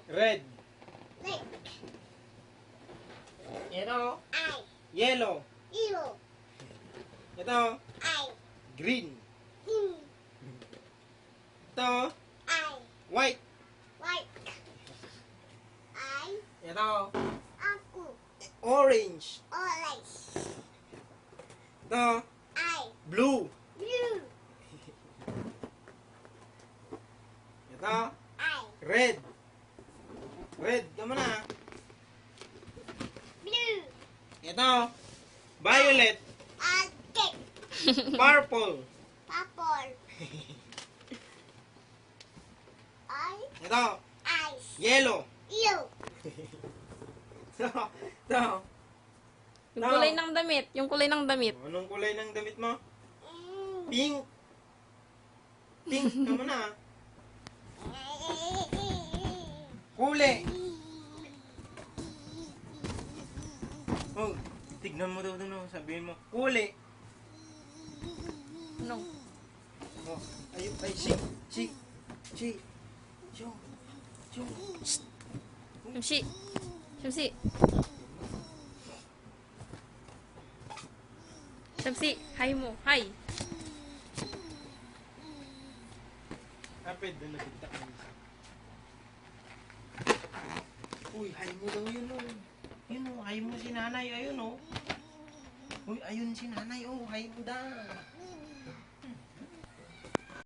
Red. Red. Ito. I. Yellow. Yellow. Ito. I. Green. Green. Ito. I. White. White. I. Ito. Aku. Orange. Orange. Ito. I. Blue. Blue. Ito. I. Red. Red. Tama na. Blue. Ito. Violet. Red. Purple. Purple. I. Ito. Ice. Yellow. Yellow. Ito. Yung kulay ng damit. Yung kulay ng damit. Anong kulay ng damit mo? Mm. Pink. Pink. Tama na. Kulay. Oh, tignan mo daw doon. Sabihin mo, kulay. Ano? Oh, ay, si. Yung. Shumsi. Shumsi. Shumsi. Hi mo. Hi. Kapit, doon nagkita ka isa. Uy, hay mo daw yun, oh. Yun, oh, hay mo si nanay, ayun, oh. Uy, ayun si nanay, oh, hay mo daw.